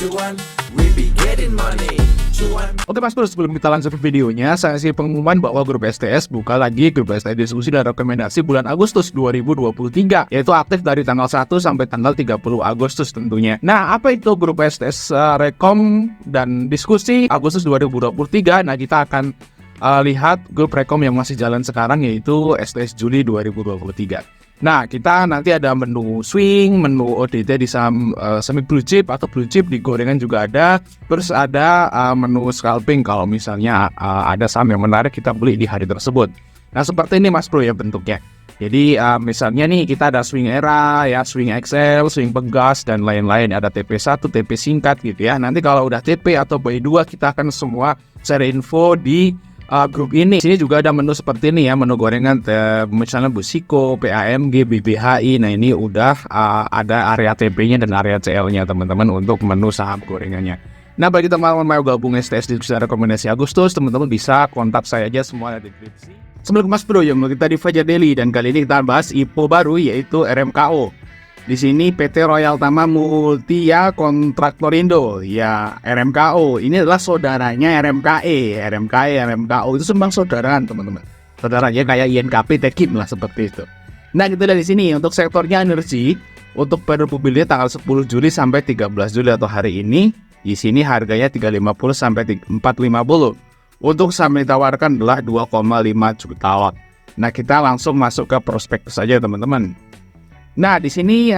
cuan, we be getting money. Cuan. Oke Mas Bro, sebelum kita lanjut ke videonya, saya kasih pengumuman bahwa grup STS buka lagi grup STS diskusi dan rekomendasi bulan Agustus 2023, yaitu aktif dari tanggal 1 sampai tanggal 30 Agustus tentunya. Nah, apa itu grup STS Rekom dan diskusi Agustus 2023? Nah, kita akan lihat grup Rekom yang masih jalan sekarang, yaitu STS Juli 2023. Nah, kita nanti ada menu swing, menu ODT di saham semi blue chip atau blue chip, di gorengan juga ada. Terus ada menu scalping kalau misalnya ada saham yang menarik kita beli di hari tersebut. Nah, seperti ini Mas Bro ya bentuknya. Jadi misalnya nih kita ada swing era, ya swing XL, swing pegas dan lain-lain. Ada TP1, TP singkat gitu ya. Nanti kalau udah TP atau buy 2 kita akan semua share info di grup ini. Sini juga ada menu seperti ini ya, menu gorengan misalnya Busiko, PAMG, BBHI. Nah, ini udah ada area TP-nya dan area CL-nya teman-teman untuk menu saham gorengannya. Nah, bagi teman-teman mau gabung STS diskusi rekomendasi Agustus, teman-teman bisa kontak saya aja, semua ada di deskripsi. Sebelum Mas Bro, yang kita di Fajar Daily, dan kali ini kita bahas IPO baru yaitu RMKO. Di sini PT Royal Tama Multia Kontraktorindo, ya RMKO. Ini adalah saudaranya RMKE, RMKO itu sembang saudaraan teman-teman. Saudaranya kayak INKP, Tekim lah seperti itu. Nah, kita dari sini untuk sektornya energi, untuk periode mobilnya tanggal 10 Juli sampai 13 Juli atau hari ini, di sini harganya 350 sampai 450. Untuk saham yang ditawarkan adalah 2,5 juta lot. Nah, kita langsung masuk ke prospektus saja teman-teman. Nah, di sini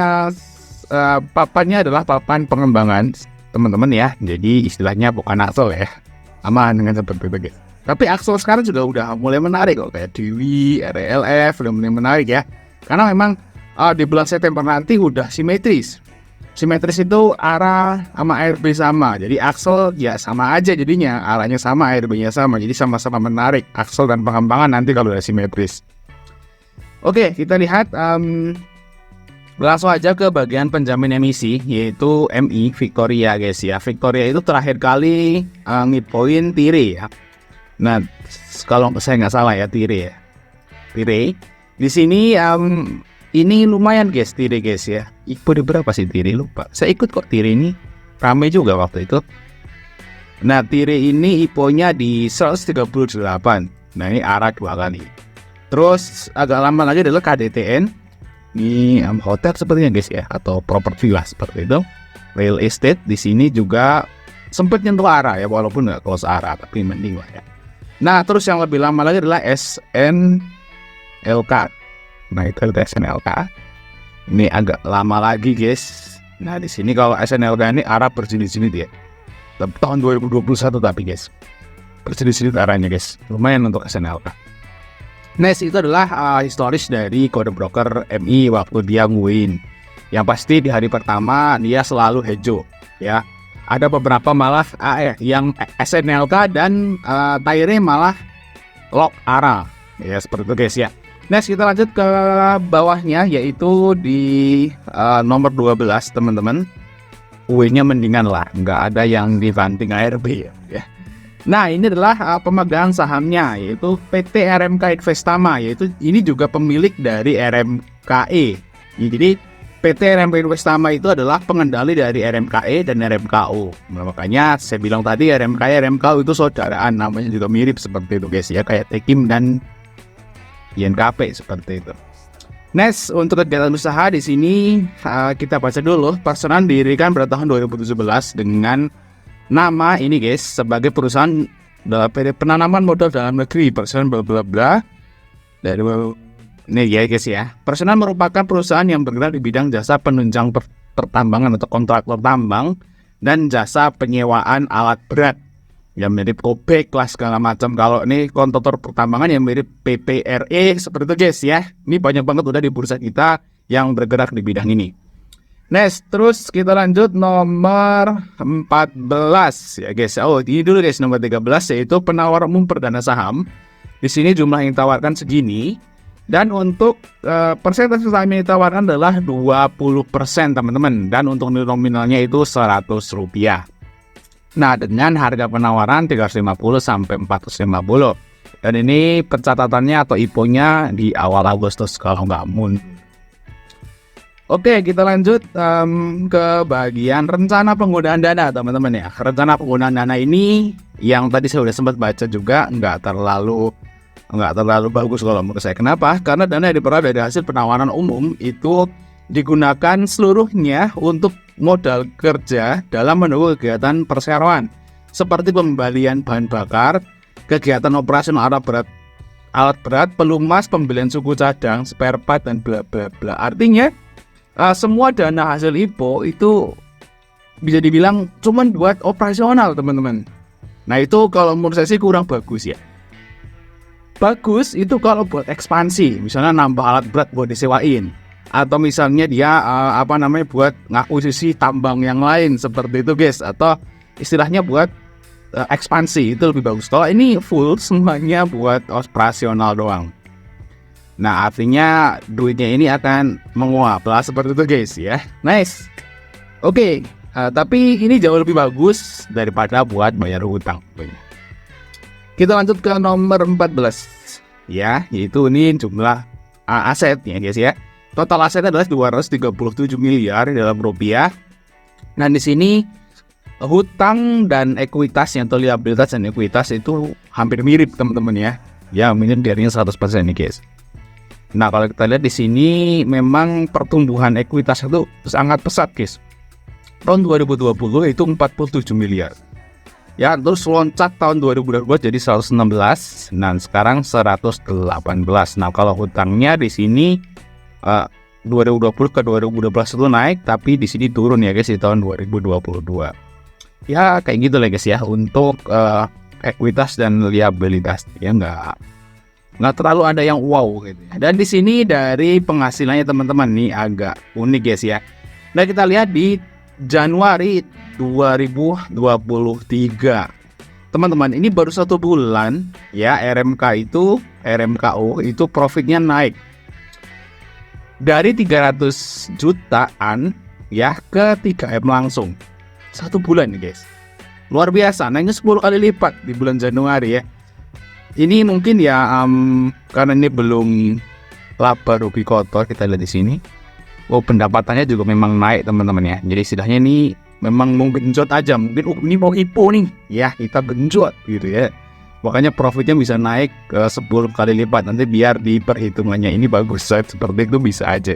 papannya adalah papan pengembangan teman-teman ya. Jadi istilahnya bukan Axel ya. Aman dengan seperti itu guys. Tapi Axel sekarang juga udah mulai menarik kok, kayak Dewi, RLF udah mulai menarik ya. Karena memang di bulan September nanti udah simetris. Simetris itu arah sama ARB sama. Jadi Axel ya sama aja jadinya, arahnya sama, ARB-nya sama. Jadi sama-sama menarik Axel dan pengembangan nanti kalau udah simetris. Oke, kita lihat langsung aja ke bagian penjamin emisi, yaitu MI Victoria guys ya. Victoria itu terakhir kali ngipoin Tire ya. Nah, kalau saya nggak salah ya Tire ya. Tire di sini ini lumayan guys Tire guys ya. IPO di berapa sih Tire, lupa. Saya ikut kok Tire ini, ramai juga waktu itu. Nah, Tire ini IPO-nya di 138. Nah, ini arah 2 kali. Terus agak lama lagi adalah KDTN. Ini hotel sepertinya guys ya, atau properti lah seperti itu. Real estate di sini juga sempat nyentuh arah ya, walaupun nggak close arah, tapi mending lah ya. Nah, terus yang lebih lama lagi adalah SNLK. Nah, itu adalah SNLK. Ini agak lama lagi guys. Nah, di sini kalau SNLK ini arah berjenis-jenis dia. Tahun 2021 tapi guys. Berjenis-jenis arahnya guys. Lumayan untuk SNLK. Next itu adalah historis dari kode broker MI waktu dia win. Yang pasti di hari pertama dia selalu hijau ya. Ada beberapa malah yang SNLK dan Tire malah lock arah. Ya seperti itu guys ya. Next kita lanjut ke bawahnya, yaitu di nomor 12 teman-teman. W-nya mendingan lah, nggak ada yang dibanting ARB ya. Nah, ini adalah pemegang sahamnya, yaitu PT RMK Investama, yaitu ini juga pemilik dari RMKE. Jadi PT RMK Investama itu adalah pengendali dari RMKE dan RMKO. Nah, makanya saya bilang tadi RMKE RMKO itu saudaraan, namanya juga mirip seperti itu guys ya, kayak Tekim dan INKP seperti itu. Next, untuk kegiatan usaha di sini kita baca dulu. Persenan didirikan pada tahun 2017 dengan nama ini guys, sebagai perusahaan penanaman modal dalam negeri, Persenan bla bla bla. Dari ini ya guys ya. Persenan merupakan perusahaan yang bergerak di bidang jasa penunjang pertambangan atau kontraktor tambang dan jasa penyewaan alat berat. Yang mirip OPEC lah segala macam. Kalau ini kontraktor pertambangan yang mirip PPRE seperti itu guys ya. Ini banyak banget udah di bursa kita yang bergerak di bidang ini. Next, terus kita lanjut nomor 14 ya guys. Oh, ini dulu guys, nomor 13 yaitu penawar umum perdana saham. Di sini jumlah yang ditawarkan segini, dan untuk persentase saham yang ditawarkan adalah 20% teman-teman, dan untuk nilai nominalnya itu Rp100. Nah, dengan harga penawaran 350 sampai 450. Dan ini pencatatannya atau IPO-nya di awal Agustus kalau nggak mundur. Oke, kita lanjut ke bagian rencana penggunaan dana, teman-teman ya. Rencana penggunaan dana ini yang tadi saya sudah sempat baca juga nggak terlalu bagus kalau menurut saya. Kenapa? Karena dana yang diperoleh dari hasil penawaran umum itu digunakan seluruhnya untuk modal kerja dalam mendukung kegiatan perseroan seperti pembelian bahan bakar, kegiatan operasional alat berat, pelumas, pembelian suku cadang, spare part, dan bla bla bla. Artinya semua dana hasil IPO itu bisa dibilang cuman buat operasional, teman-teman. Nah, itu kalau menurut saya sih kurang bagus ya. Bagus itu kalau buat ekspansi, misalnya nambah alat berat buat disewain, atau misalnya dia buat ngakuisisi tambang yang lain seperti itu, guys, atau istilahnya buat ekspansi, itu lebih bagus. Kalau ini full semuanya buat operasional doang. Nah, artinya duitnya ini akan menguap lah seperti itu, guys ya. Nice. Oke, tapi ini jauh lebih bagus daripada buat bayar hutang. Kita lanjut ke nomor 14 ya, yaitu ini jumlah aset ya, guys ya. Total asetnya adalah 237 miliar dalam rupiah. Nah, di sini hutang dan ekuitasnya atau liabilitas dan ekuitas itu hampir mirip, teman-teman ya. Ya, mirip dari 100% nih, guys. Nah, kalau kita lihat di sini memang pertumbuhan ekuitas itu sangat pesat, guys. Tahun 2020 itu 47 miliar. Ya, terus loncat tahun 2022 jadi 116 dan sekarang 118. Nah, kalau hutangnya di sini 2020 ke 2012 itu naik, tapi di sini turun ya, guys, di tahun 2022. Ya, kayak gitu lah, guys ya, untuk ekuitas dan liabilitas ya nggak terlalu ada yang wow gitu. Dan di sini dari penghasilannya, teman-teman, nih agak unik, guys ya. Nah, kita lihat di Januari 2023, teman-teman, ini baru 1 bulan ya, RMKO itu profitnya naik dari 300 jutaan ya ke 3M langsung 1 bulan nih, guys. Luar biasa, naiknya 10 kali lipat di bulan Januari ya. Ini mungkin ya karena ini belum laba rugi kotor, kita lihat di sini. Oh, pendapatannya juga memang naik, teman-teman ya. Jadi istilahnya ini memang mau genjot aja. Mungkin ini mau IPO nih, ya kita genjot gitu ya. Makanya profitnya bisa naik 10 kali lipat. Nanti biar di perhitungannya ini bagus, seperti itu bisa aja.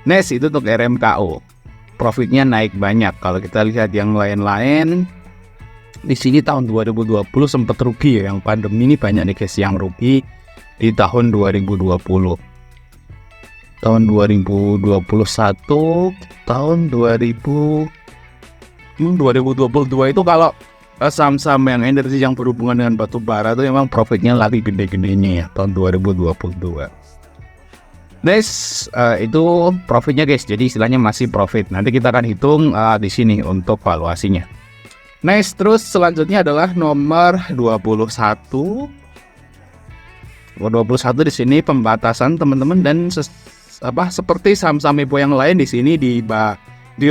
Next, itu untuk RMKO. Profitnya naik banyak. Kalau kita lihat yang lain-lain, di sini tahun 2020 sempat rugi ya. Yang pandemi ini banyak nih, guys, yang rugi di tahun 2020. Tahun 2021, tahun 2022 itu kalau saham-saham yang energi yang berhubungan dengan batu bara itu memang profitnya lagi gede-gedenya ya, tahun 2022. Next, itu profitnya, guys. Jadi istilahnya masih profit. Nanti kita akan hitung di sini untuk valuasinya. Next, terus selanjutnya adalah nomor 21. Nomor 21 di sini pembatasan, teman-teman, dan seperti saham-saham IPO yang lain di sini di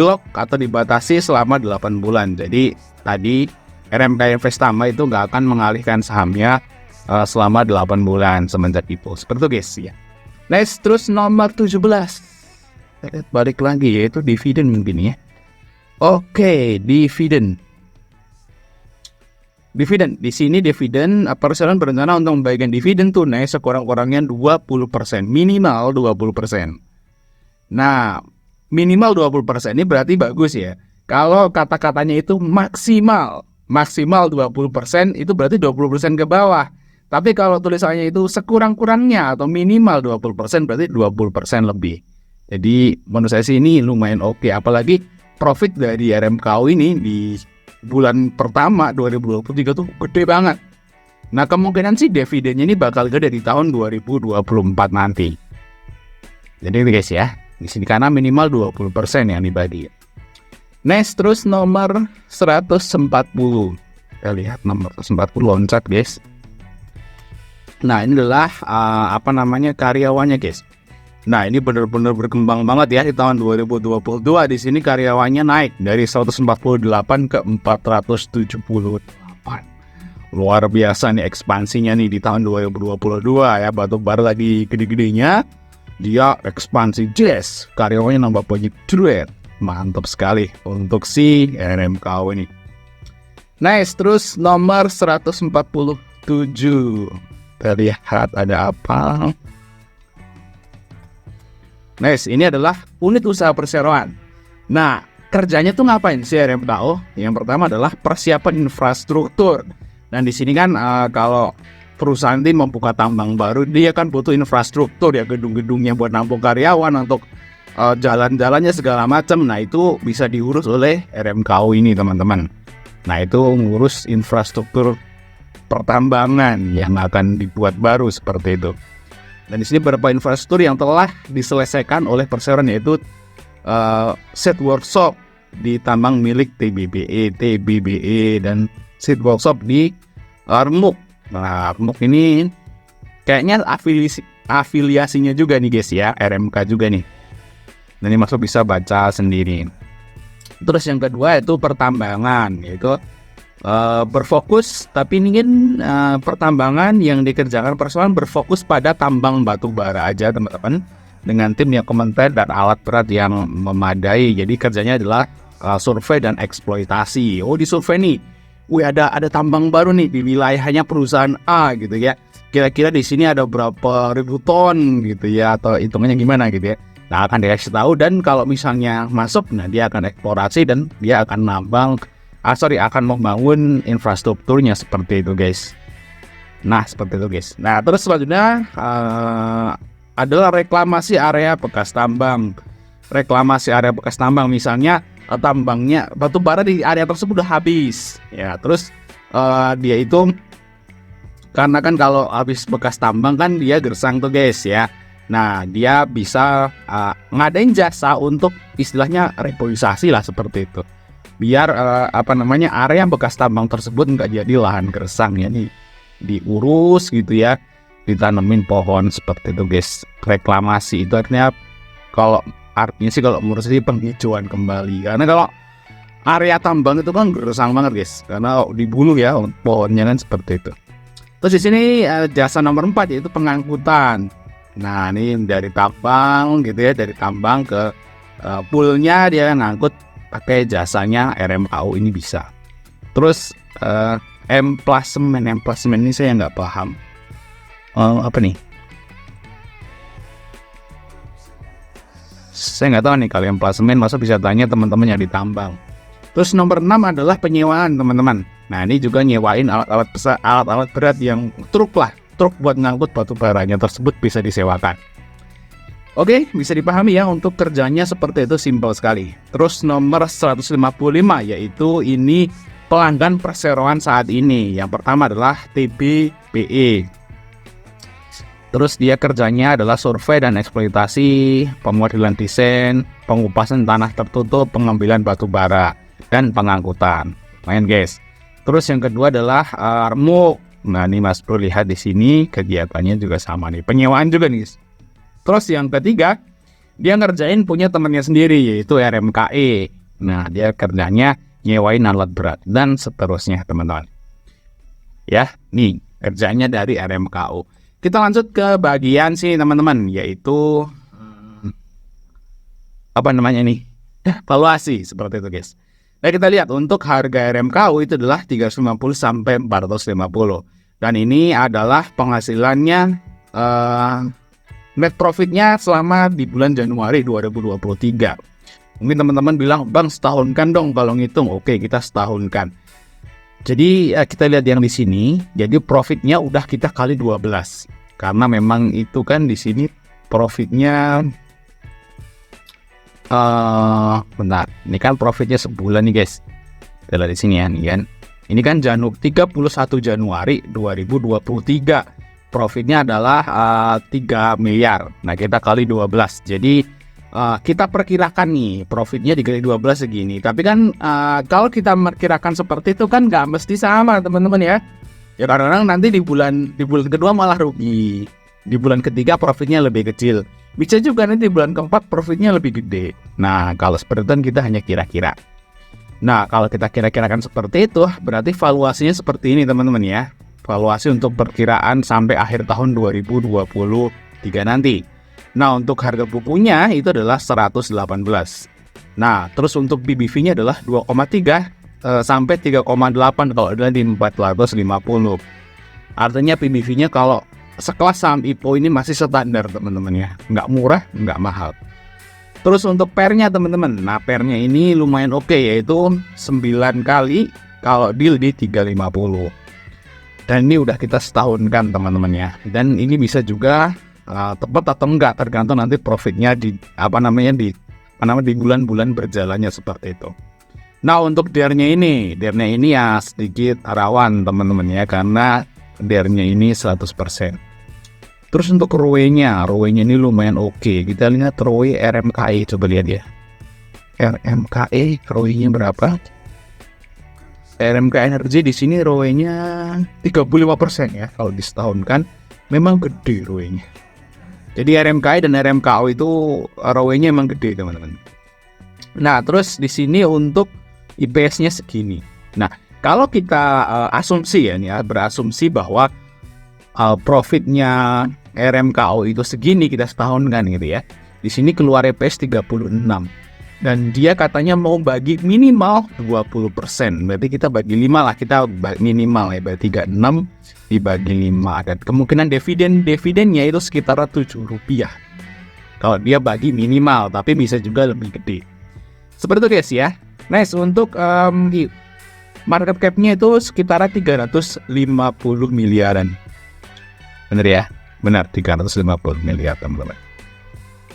lock atau dibatasi selama 8 bulan. Jadi tadi RMK Investama itu nggak akan mengalihkan sahamnya selama 8 bulan semenjak IPO. Seperti itu, guys ya. Next, terus nomor 17. Balik lagi, yaitu dividen mungkin ya. Oke, dividen. Dividen, di sini dividen perusahaan berencana untuk membagikan dividen tunai sekurang-kurangnya 20%, minimal 20%. Nah, minimal 20% ini berarti bagus ya. Kalau kata-katanya itu maksimal 20%, itu berarti 20% ke bawah. Tapi kalau tulisannya itu sekurang-kurangnya atau minimal 20%, berarti 20% lebih. Jadi menurut saya sih ini lumayan oke. Apalagi profit dari RMKO ini di bulan pertama 2023 tuh gede banget. Nah, kemungkinan sih dividennya ini bakal gede di tahun 2024 nanti. Jadi guys ya, di sini karena minimal 20% yang dibagi. Next, terus nomor 140. Kita lihat nomor 140 loncat, guys. Nah, ini adalah karyawannya, guys. Nah, ini benar-benar berkembang banget ya di tahun 2022. Di sini karyawannya naik dari 148 ke 478. Luar biasa nih ekspansinya nih di tahun 2022 ya. Batu bara lagi gede-gedenya. dia ekspansi jazz, karyawannya nambah banyak duet. Mantap sekali untuk si RMKO ini. Nice, terus nomor 147. Kita lihat ada apa. Nice, ini adalah unit usaha perseroan. Nah, kerjanya tuh ngapain sih RMKO? Yang pertama adalah persiapan infrastruktur. Dan di sini kan kalau perusahaan ini membuka tambang baru, dia kan butuh infrastruktur ya, gedung-gedungnya buat nampung karyawan, untuk jalan-jalannya segala macam. Nah, itu bisa diurus oleh RMKO ini, teman-teman. Nah, itu ngurus infrastruktur pertambangan yang akan dibuat baru seperti itu. Dan di sini beberapa infrastruktur yang telah diselesaikan oleh perseroan, yaitu set workshop di tambang milik TBBE dan set workshop di RMUK. Nah, RMUK ini kayaknya afiliasinya juga nih guys ya, RMK juga nih. Dan ini masuk bisa baca sendiri. Terus yang kedua itu pertambangan, yaitu berfokus, tapi ini kan pertambangan yang dikerjakan perseroan berfokus pada tambang batu bara aja, teman-teman, dengan tim yang kompeten dan alat berat yang memadai. Jadi kerjanya adalah survei dan eksploitasi. Oh, di survei nih, ada tambang baru nih di wilayahnya perusahaan A gitu ya. Kira-kira di sini ada berapa ribu ton gitu ya, atau hitungannya gimana gitu ya. Nah, akan dikasih tahu, dan kalau misalnya masuk, nah dia akan eksplorasi dan dia akan akan membangun infrastrukturnya seperti itu guys. Nah, seperti itu guys. Nah, terus selanjutnya adalah reklamasi area bekas tambang. Reklamasi area bekas tambang, misalnya tambangnya batu bara di area tersebut udah habis ya, terus dia itu, karena kan kalau habis bekas tambang kan dia gersang tuh guys ya. Nah, dia bisa ngadain jasa untuk istilahnya reboisasi lah seperti itu, biar area bekas tambang tersebut nggak jadi lahan gersang ya, nih diurus gitu ya, ditanemin pohon seperti itu guys. Reklamasi itu artinya kalau menurut saya penghijauan kembali, karena kalau area tambang itu kan gersang banget guys, karena dibunuh ya pohonnya kan seperti itu. Terus di sini jasa nomor 4 yaitu pengangkutan. Nah, ini dari tambang gitu ya, dari tambang ke poolnya dia ngangkut pakai jasanya RMKO ini bisa. Terus emplasemen ini saya nggak paham. Apa nih? Saya nggak tahu nih kalau emplasemen, masa bisa tanya teman-teman yang di tambang. Terus nomor 6 adalah penyewaan, teman-teman. Nah, ini juga nyewain alat-alat berat yang truk buat ngangkut batu baranya tersebut bisa disewakan. Oke, bisa dipahami ya, untuk kerjanya seperti itu, simpel sekali. Terus nomor 155 yaitu ini pelanggan perseroan saat ini. Yang pertama adalah TBBE. Terus dia kerjanya adalah survei dan eksploitasi, pemodelan desain, pengupasan tanah tertutup, pengambilan batu bara, dan pengangkutan. Main guys. Terus yang kedua adalah RMUK. Nah, ini Mas Bro lihat di sini kegiatannya juga sama nih, penyewaan juga nih. Terus yang ketiga, dia ngerjain punya temannya sendiri yaitu RMKE. Nah, dia kerjanya nyewain alat berat dan seterusnya, teman-teman. Ya, nih kerjanya dari RMKO. Kita lanjut ke bagian sini, teman-teman, yaitu valuasi seperti itu, guys. Nah, kita lihat untuk harga RMKO itu adalah 350 sampai 450. Dan ini adalah penghasilannya net profitnya selama di bulan Januari 2023. Mungkin teman-teman bilang, "Bang, setahun kan dong kalau ngitung." Oke, kita setahun kan. Jadi kita lihat yang di sini, jadi profitnya udah kita kali 12. Karena memang itu kan di sini profitnya bentar, ini kan profitnya sebulan nih guys. Kita lihat di sini ya, nih kan. Ini kan 31 Januari 2023. Profitnya adalah 3 miliar. Nah, kita kali 12. Jadi kita perkirakan nih profitnya dikali 12 segini. Tapi kan kalau kita perkirakan seperti itu kan nggak mesti sama, teman-teman ya. Ya, kadang-kadang nanti di bulan kedua malah rugi. Di bulan ketiga profitnya lebih kecil. Bisa juga nanti di bulan keempat profitnya lebih gede. Nah, kalau seperti itu kita hanya kira-kira. Nah, kalau kita kira-kirakan seperti itu, berarti valuasinya seperti ini, teman-teman ya. Valuasi untuk perkiraan sampai akhir tahun 2023 nanti. Nah, untuk harga bukunya itu adalah 118. Nah, terus untuk BBV-nya adalah 2,3 sampai 3,8 kalau ada di 450. Artinya PBV-nya kalau sekelas saham IPO ini masih standar teman-teman ya, nggak murah, nggak mahal. Terus untuk pair-nya teman-teman, nah pair-nya ini lumayan oke, yaitu 9 kali kalau deal di 350. Dan ini udah kita setahunkan teman-teman ya. Dan ini bisa juga tepat atau enggak tergantung nanti profitnya di di bulan-bulan berjalannya seperti itu. Nah untuk DER-nya ini ya sedikit rawan teman-teman ya, karena DER-nya ini 100%. Terus untuk ROE-nya ini lumayan oke. Kita lihat ROE RMKI, coba lihat ya. RMKI ROE-nya berapa? RMKI Energy di sini ROE-nya 35% ya. Kalau disetahunkan memang gede ROE-nya. Jadi RMKI dan RMKO itu ROE-nya memang gede teman-teman. Nah, terus di sini untuk IPS-nya segini. Nah, kalau kita asumsi ya, berasumsi bahwa profitnya RMKO itu segini kita setahunkan gitu ya. Di sini keluar EPS 36. Dan dia katanya mau bagi minimal 20%. Berarti kita bagi 5 lah, kita minimal ya, berarti 36 dibagi 5. Dan kemungkinan dividennya itu sekitar Rp7. Kalau dia bagi minimal, tapi bisa juga lebih gede. Seperti itu guys ya. Nice, untuk market cap-nya itu sekitar 350 miliaran. Bener ya? Benar, 350 miliar teman-teman.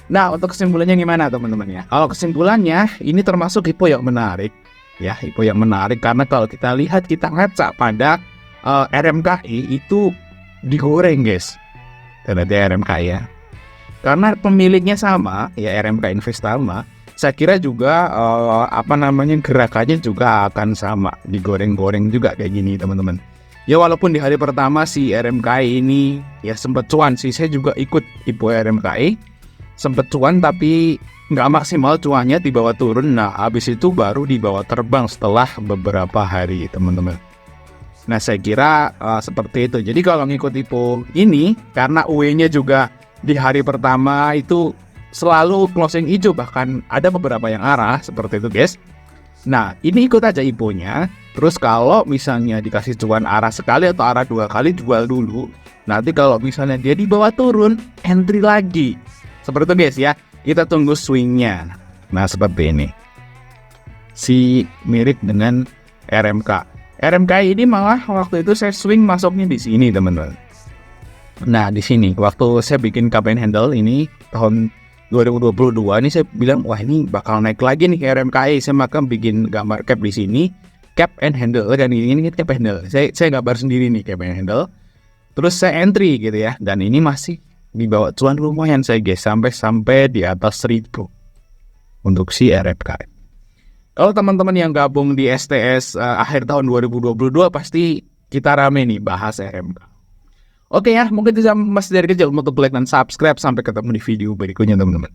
Nah, untuk kesimpulannya gimana teman-teman ya? Kalau kesimpulannya, ini termasuk IPO yang menarik. Ya, IPO yang menarik karena kalau kita lihat, kita ngaca pada RMKI itu digoreng guys. Ternyata RMKI ya. Karena pemiliknya sama, ya RMKI Investama, saya kira juga gerakannya juga akan sama, digoreng-goreng juga kayak gini teman-teman. Ya walaupun di hari pertama si RMKI ini ya sempat cuan sih, saya juga ikut IPO RMKI, sempat cuan tapi nggak maksimal cuannya, dibawa turun. Nah habis itu baru dibawa terbang setelah beberapa hari teman-teman. Nah saya kira seperti itu. Jadi kalau ngikut IPO ini, karena UE-nya juga di hari pertama itu selalu closing hijau, bahkan ada beberapa yang arah seperti itu guys. Nah ini ikut aja IPO-nya. Terus kalau misalnya dikasih cuan arah sekali atau arah 2 kali, jual dulu. Nanti kalau misalnya dia dibawa turun, entry lagi. Seperti itu guys ya. Kita tunggu swingnya. Nah seperti ini. Si mirip dengan RMK. RMK ini malah waktu itu saya swing masuknya di sini teman-teman. Nah di sini waktu saya bikin cap and handle ini tahun 2022 ini, saya bilang wah ini bakal naik lagi nih ke RMKI. Saya maka bikin gambar cap di sini, cap and handle kan, ini cap and handle. Saya gambar sendiri nih cap and handle. Terus saya entry gitu ya, dan ini masih dibawa cuan lumayan saya guys, sampai di atas 1000 untuk si RMKI. Kalau teman-teman yang gabung di STS akhir tahun 2022 pasti kita rame nih bahas RMK. Oke ya, mungkin itu masih dari kecil untuk like dan subscribe. Sampai ketemu di video berikutnya teman-teman.